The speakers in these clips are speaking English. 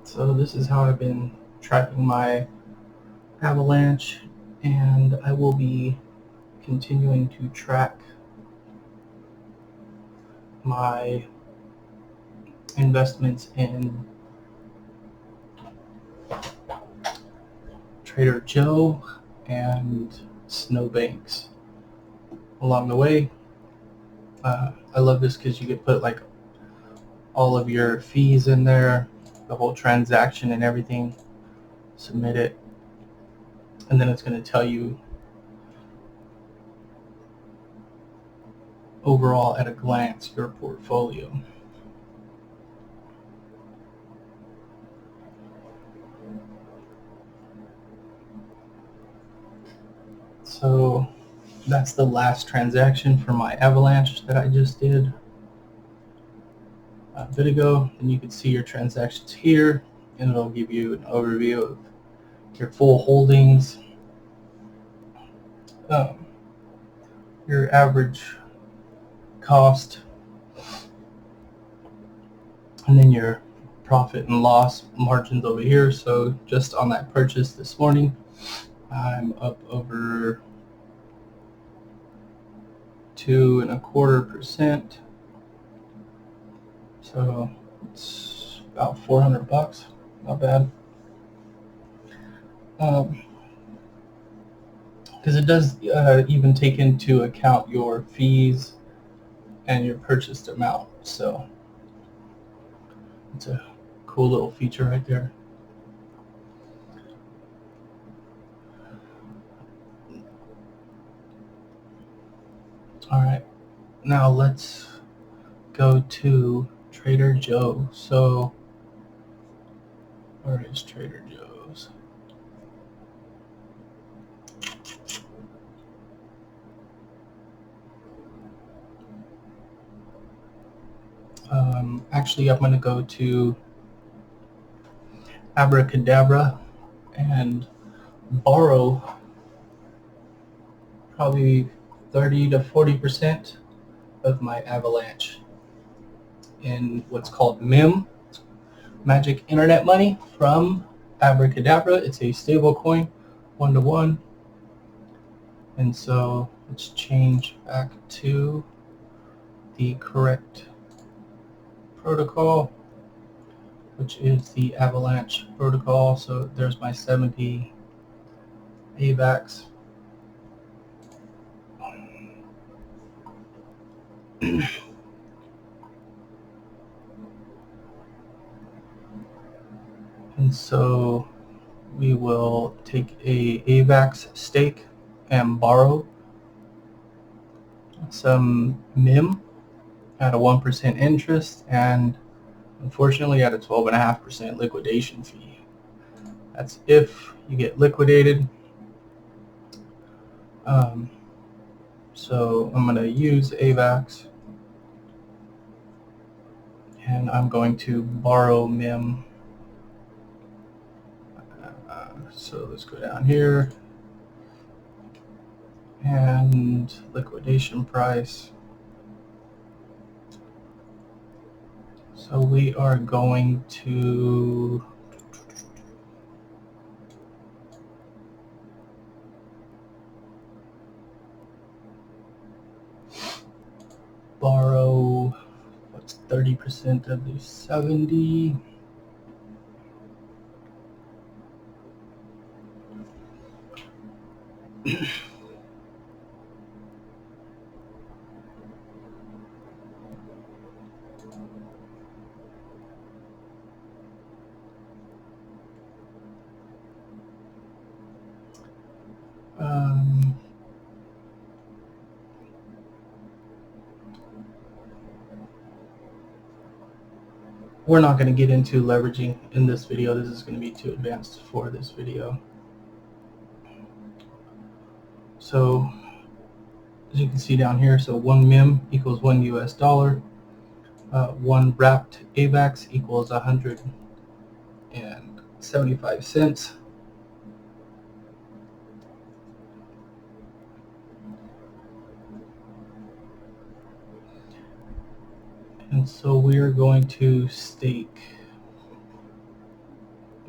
So this is how I've been tracking my avalanche, and I will be continuing to track my investments in Trader Joe and Snowbanks along the way. I love this because you could put like all of your fees in there, the whole transaction and everything, submit it, and then it's going to tell you overall at a glance your portfolio. So that's the last transaction for my avalanche that I just did a bit ago, and you can see your transactions here, and it'll give you an overview of your full holdings, your average cost, and then your profit and loss margins over here. So just on that purchase this morning, I'm up over 2.25%. So it's about $400, not bad. Because it does even take into account your fees and your purchased amount. So it's a cool little feature right there. All right, now let's go to Trader Joe. So where is Trader Joe's? Actually, I'm going to go to Abracadabra and borrow probably 30 to 40% of my avalanche in what's called MIM, Magic Internet Money, from Abracadabra. It's a stable coin, 1-to-1. And so let's change back to the correct protocol, which is the Avalanche protocol. So there's my 70 AVAX. And so we will take a AVAX stake and borrow some MIM at a 1% interest, and unfortunately at a 12.5% liquidation fee. That's if you get liquidated. So I'm going to use AVAX, and I'm going to borrow MIM. So let's go down here, and liquidation price. So we are going to borrow, what's 30% of the 70? We're not going to get into leveraging in this video. This is going to be too advanced for this video. So as you can see down here, so 1 MIM equals $1 US. 1 wrapped AVAX equals 175 cents. And so we are going to stake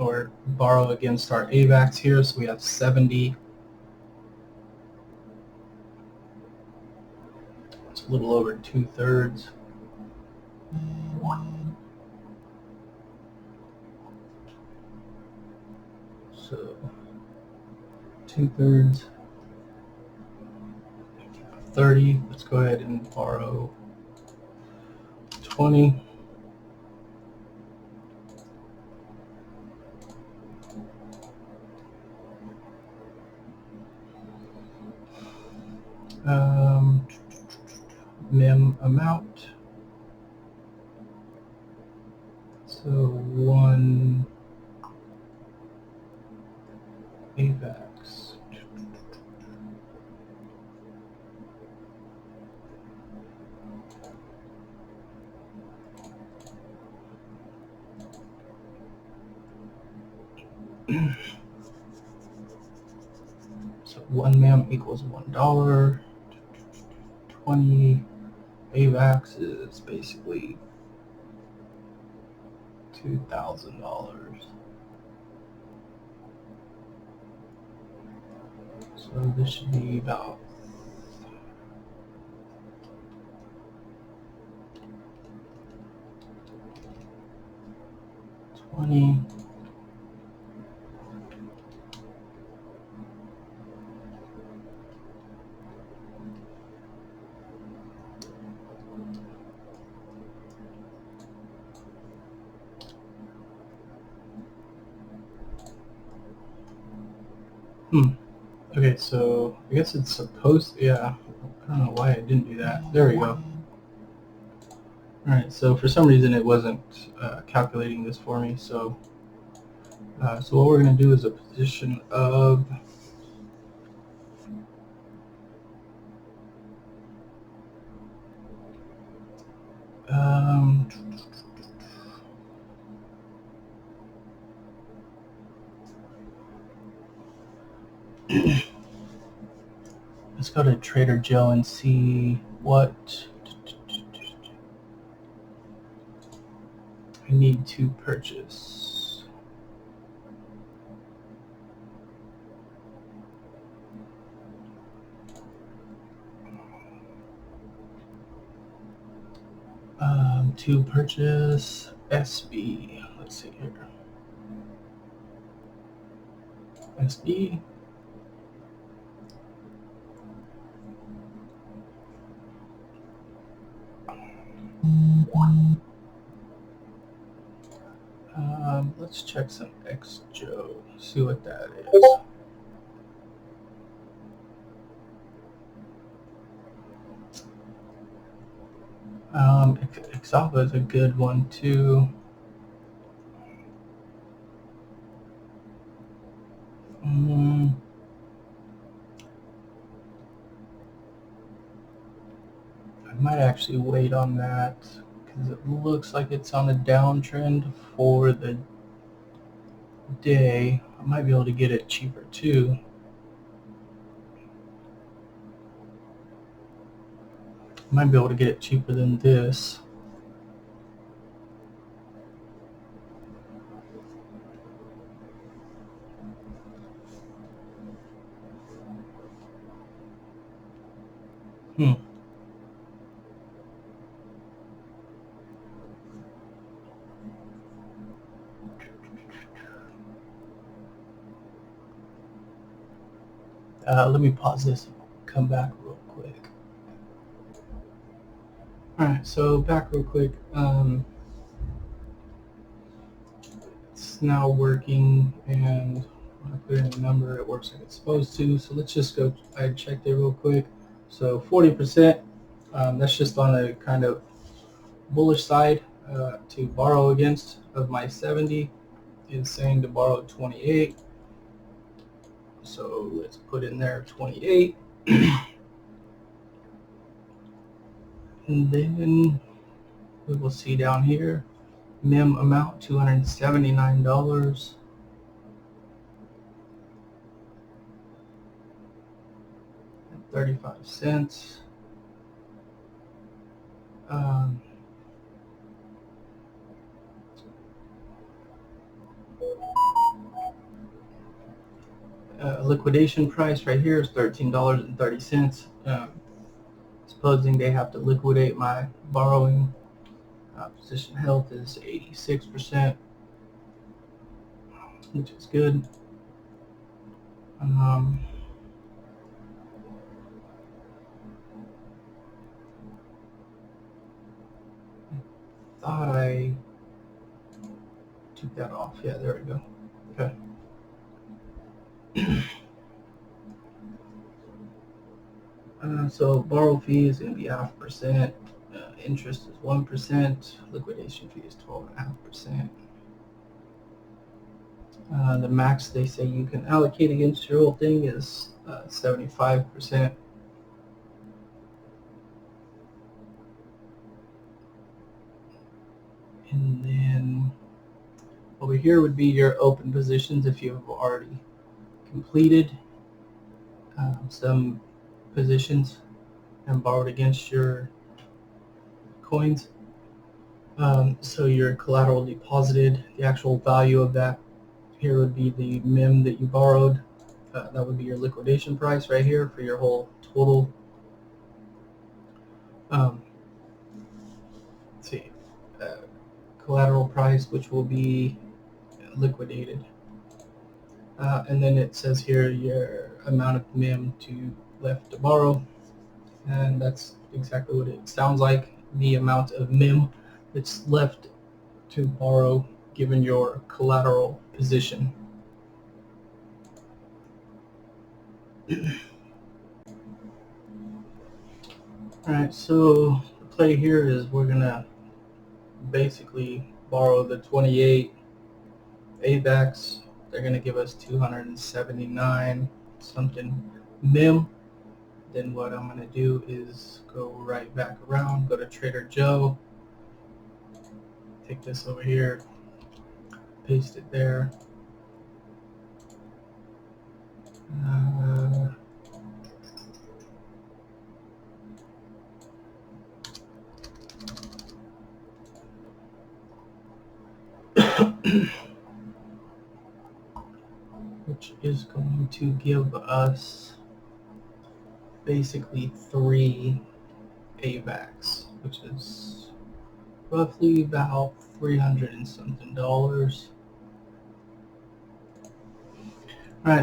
or borrow against our AVAX here. So we have 70. It's a little over 2/3. So 2/3, 30. Let's go ahead and borrow 20. MIM amount. So 1 AVAX. So 1 MIM equals $1. 20 AVAX is basically $2,000. So this should be about 20. Okay, so I guess it's supposed to, yeah, I don't know why I didn't do that. There we go. Alright, so for some reason it wasn't calculating this for me, so what we're going to do is a position of let's go to Trader Joe and see what I need to purchase. To purchase SB. Let's see here. SB. Let's check some XJoe, see what that is. Xalva is a good one too. I might actually wait on that because it looks like it's on a downtrend for the day. I might be able to get it cheaper too. Might be able to get it cheaper than this. Let me pause this and come back real quick. Alright, so back real quick. It's now working, and when I put in a number, it works like it's supposed to. So let's just go, I checked it real quick. So 40%, that's just on a kind of bullish side to borrow against of my 70 is saying to borrow 28. So let's put in there 28. And then we will see down here, MIM amount $279. And 35 cents. liquidation price right here is $13.30. Supposing they have to liquidate my borrowing, position health is 86%, which is good. I thought I took that off. Yeah, there we go. Okay. So borrow fee is going to be 0.5%. Interest is 1%. Liquidation fee is 12.5%. The max they say you can allocate against your whole thing is 75%. And then over here would be your open positions if you've already completed some positions and borrowed against your coins. So your collateral deposited, the actual value of that here would be the MIM that you borrowed. That would be your liquidation price right here for your whole total. Let's see, collateral price, which will be liquidated. And then it says here your amount of MIM left to borrow, and that's exactly what it sounds like, the amount of MIM that's left to borrow given your collateral position. Alright, so the play here is we're gonna basically borrow the 28 AVAX. They're gonna give us 279 something MIM. Then what I'm gonna do is go right back around, go to Trader Joe, take this over here, paste it there. Which is going to give us basically 3 AVAX, which is roughly about $300 and something. Alright,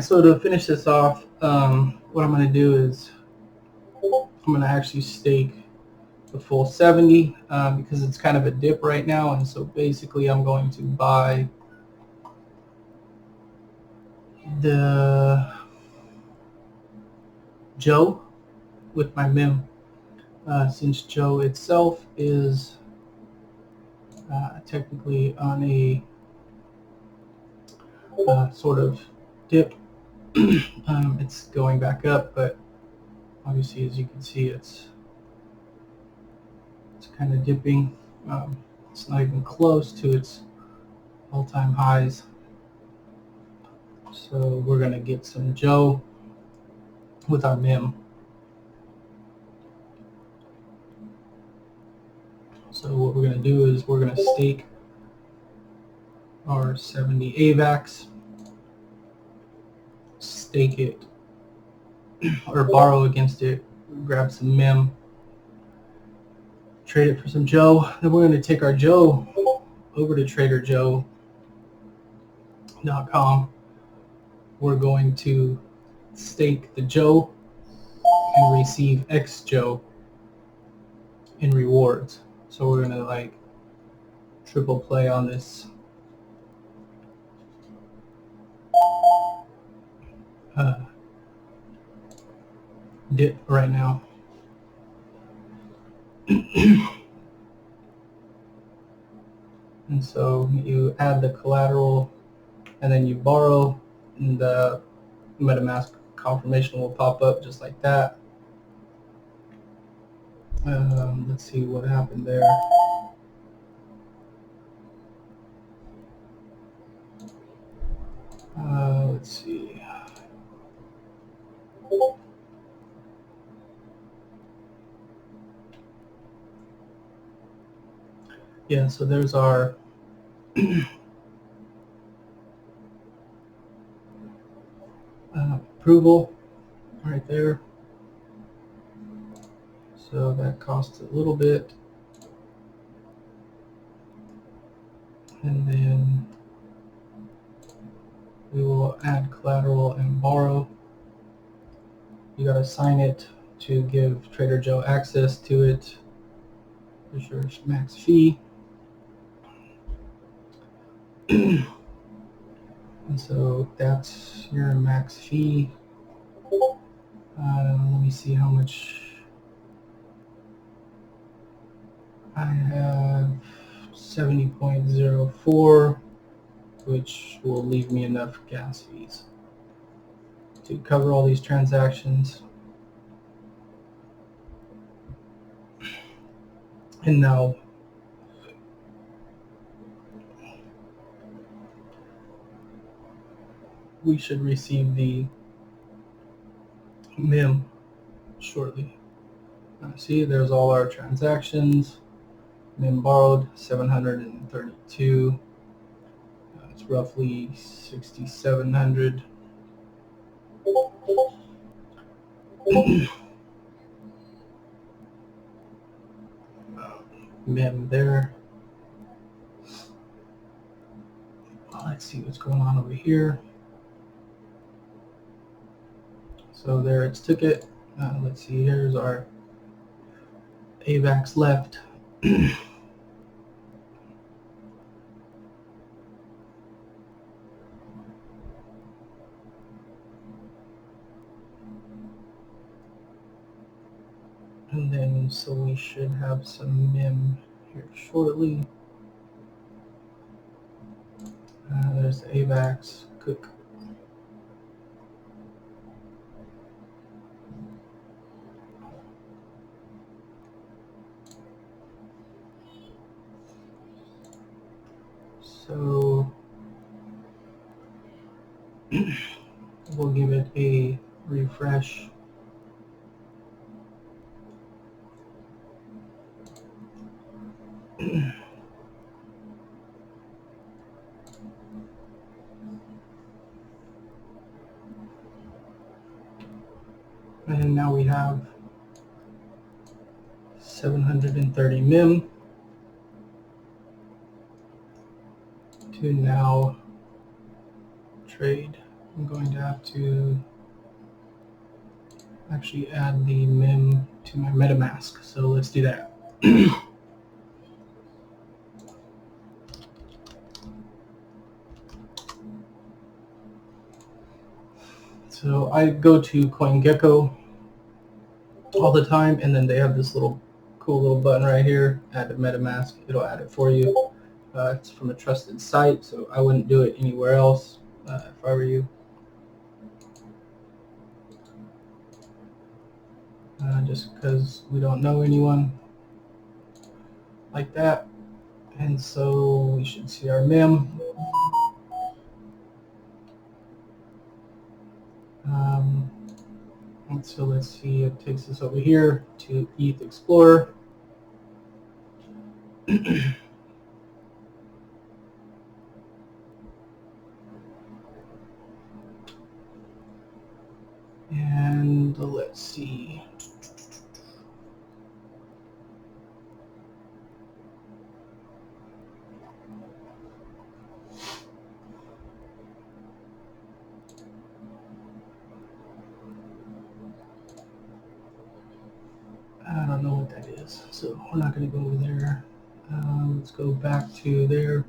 so to finish this off, what I'm going to do is I'm going to actually stake the full 70 because it's kind of a dip right now, and so basically I'm going to buy the Joe with my MIM, since Joe itself is technically on a sort of dip. It's going back up, but obviously, as you can see, it's kind of dipping. It's not even close to its all-time highs. So we're going to get some Joe with our MIM. So what we're going to do is we're going to stake our 70 AVAX, stake it, or borrow against it, grab some MIM, trade it for some Joe. Then we're going to take our Joe over to traderjoe.com. We're going to stake the Joe and receive X Joe in rewards. So we're gonna like triple play on this dip right now. And so you add the collateral and then you borrow, and the MetaMask confirmation will pop up just like that. Let's see what happened there. Let's see. Yeah, so there's our approval right there. So that costs a little bit. And then we will add collateral and borrow. You gotta sign it to give Trader Joe access to it. There's your max fee. And so that's your max fee. Let me see how much I have. 70.04, which will leave me enough gas fees to cover all these transactions. And now we should receive the MIM shortly. See, there's all our transactions. MIM borrowed 732. It's roughly 6,700. MIM there. Let's see what's going on over here. So there it's ticket. Let's see, here's our AVAX left. And then, so we should have some MIM here shortly. There's AVAX, Cook. So we'll give it a refresh. And now we have 730 MIM to now trade. I'm going to have to actually add the MIM to my MetaMask. So let's do that. So I go to CoinGecko all the time, and then they have this little cool little button right here, add to MetaMask. It'll add it for you. It's from a trusted site, so I wouldn't do it anywhere else if I were you. Just because we don't know anyone like that. And so we should see our MIM. And so let's see, it takes us over here to ETH Explorer. And let's see. I don't know what that is, so we're not going to go over there. Let's go back to there.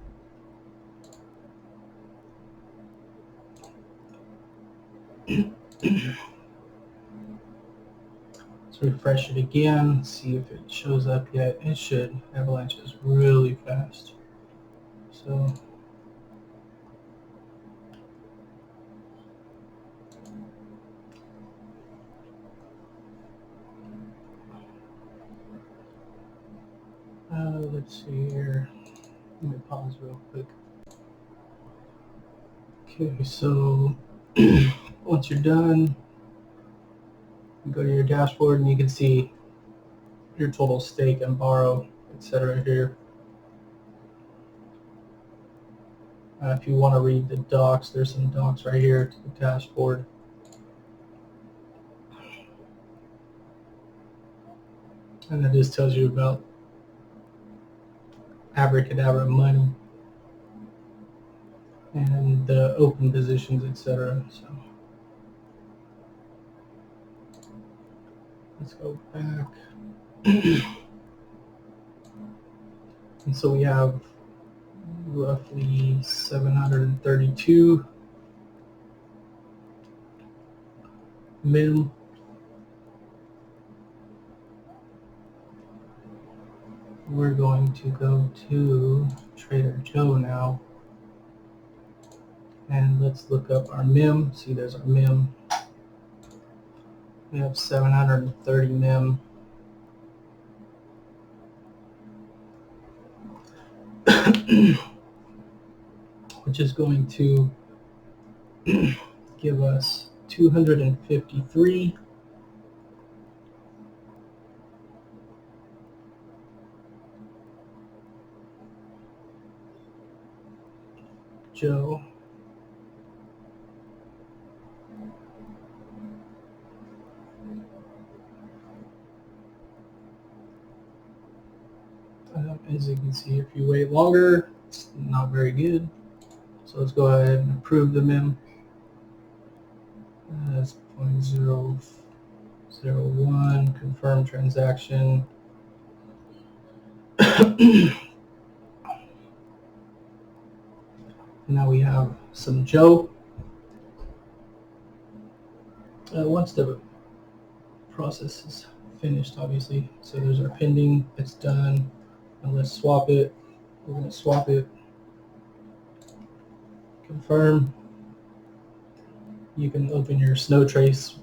Let's refresh it again, see if it shows up yet. It should. Avalanche is really fast. So let's see here. Let me pause real quick. Okay, so once you're done, you go to your dashboard and you can see your total stake and borrow, etc. here. If you want to read the docs, there's some docs right here to the dashboard. And it just tells you about Abracadabra money and the open positions, etc. So let's go back. And so we have roughly 732 MIM. We're going to go to Trader Joe now, and let's look up our MIM. See, there's our MIM. We have 730 MIM. Which is going to give us 253 Joe. As you can see, if you wait longer, it's not very good. So let's go ahead and approve the MIM. That's 0.001, confirm transaction. Now we have some Joe. Once the process is finished, obviously, so there's our pending, it's done. And let's swap it. We're going to swap it. Confirm. You can open your snow trace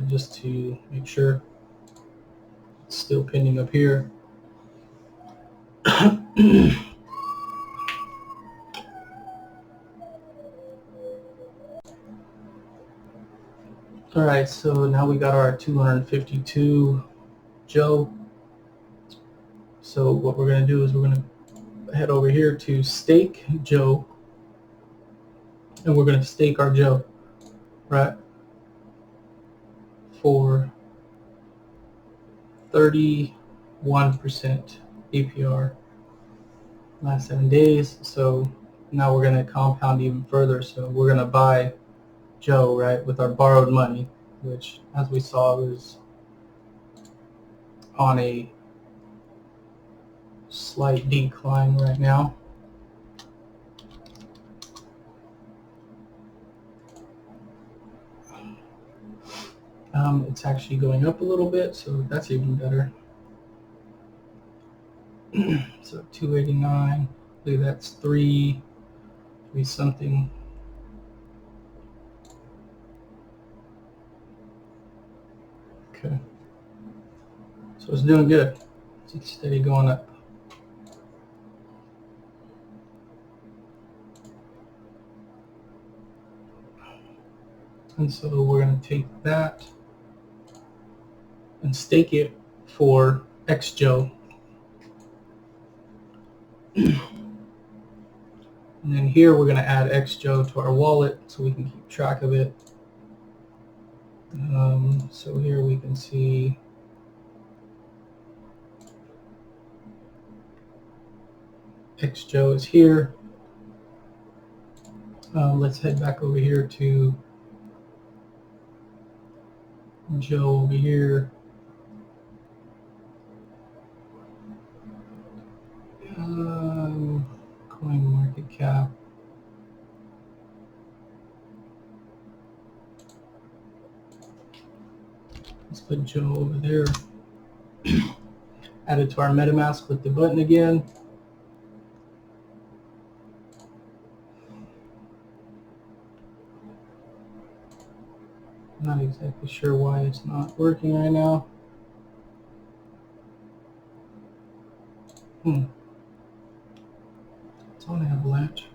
just to make sure it's still pending up here. All right, so now we got our 252 Joe. So what we're going to do is we're going to head over here to stake Joe, and we're going to stake our Joe, right, for 31% APR last 7 days. So now we're going to compound even further. So we're going to buy Joe, right, with our borrowed money, which, as we saw, was on a slight decline right now. It's actually going up a little bit, so that's even better. So 289, I believe that's three something. Okay, so it's doing good. It's steady going up. And so we're going to take that and stake it for X Joe. And then here we're going to add X Joe to our wallet so we can keep track of it. So here we can see X Joe is here. Let's head back over here to Joe over here. Coin market cap. Let's put Joe over there. Add it to our MetaMask. Click the button again. Not exactly sure why it's not working right now. It's on Avalanche.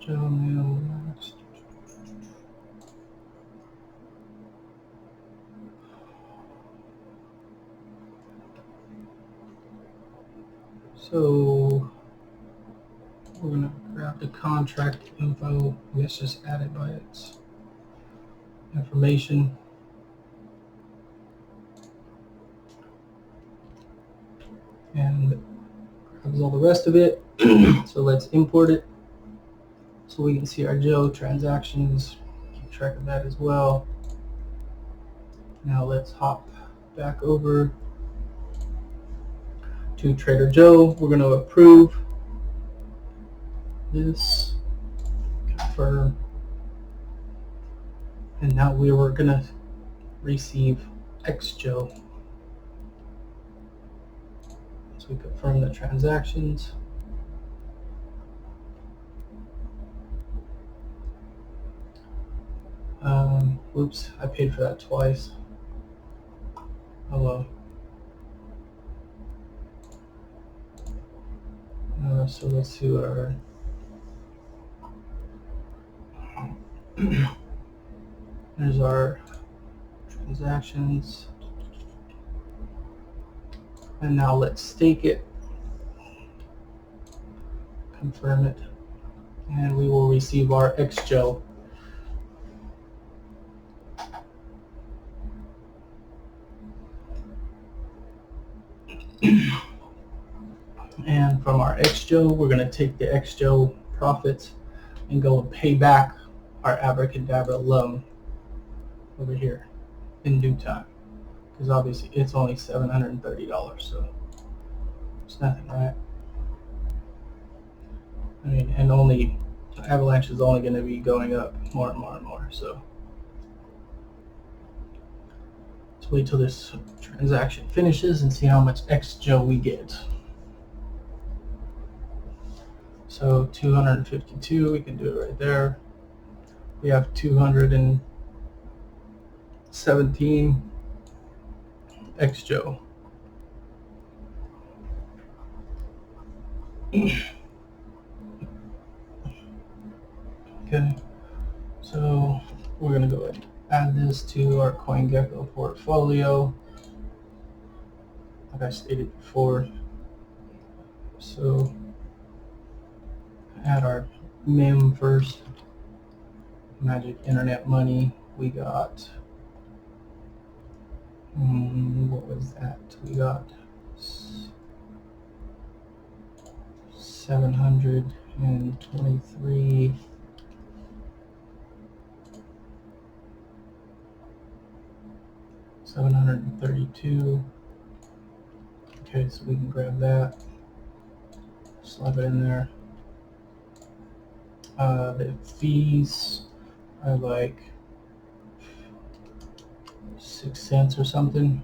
Joe Avalanche. So we're gonna grab the contract info. Let's just add it by its information. and grabs all the rest of it. So let's import it so we can see our Joe transactions, keep track of that as well. Now let's hop back over to Trader Joe. We're going to approve this, confirm, and now we were going to receive X Joe. So we confirm the transactions. Oops, I paid for that twice. Oh well. So let's see what our there's our transactions, and now let's stake it, confirm it, and we will receive our X Joe. And from our X Joe, we're going to take the X Joe profits and go and pay back our Abracadabra loan over here in due time, because obviously it's only $730, so it's nothing, right? I mean, and only Avalanche is only going to be going up more and more and more, so let's wait till this transaction finishes and see how much X Joe we get. So 252, we can do it right there. We have 217 X Joe. Okay, so we're gonna go ahead and add this to our CoinGecko portfolio, like I stated before. So add our MIM first, Magic Internet Money. We got, what was that? We got 723. $732. Okay, so we can grab that, slap it in there. The fees are like 6 cents or something.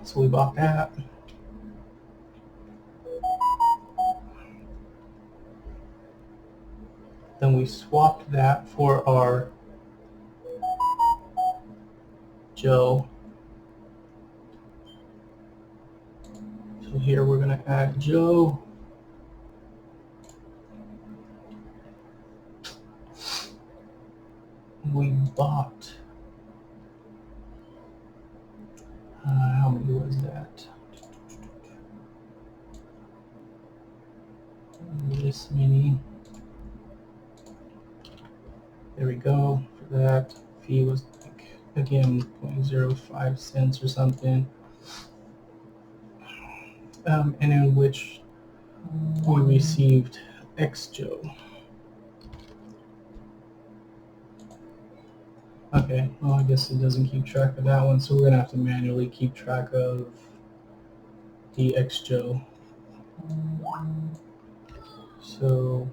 So we bought that. Then we swapped that for our Joe. So here we're going to add Joe. We bought, how many was that? This many. There we go. For that, fee was like, again, 0.05 cents or something. And in which we received X Joe. Okay, well, I guess it doesn't keep track of that one, so we're going to have to manually keep track of the X Joe. So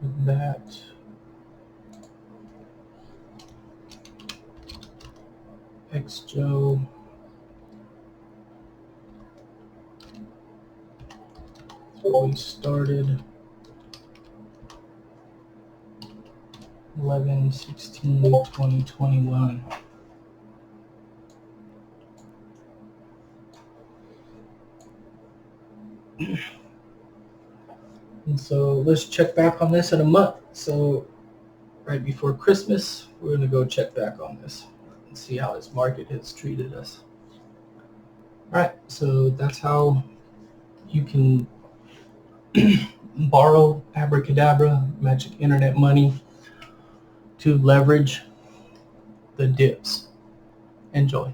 with that, X Joe, so we started 11/16/2021. And so let's check back on this in a month. So right before Christmas, we're going to go check back on this and see how this market has treated us. All right, so that's how you can borrow Abracadabra magic internet money to leverage the dips. Enjoy.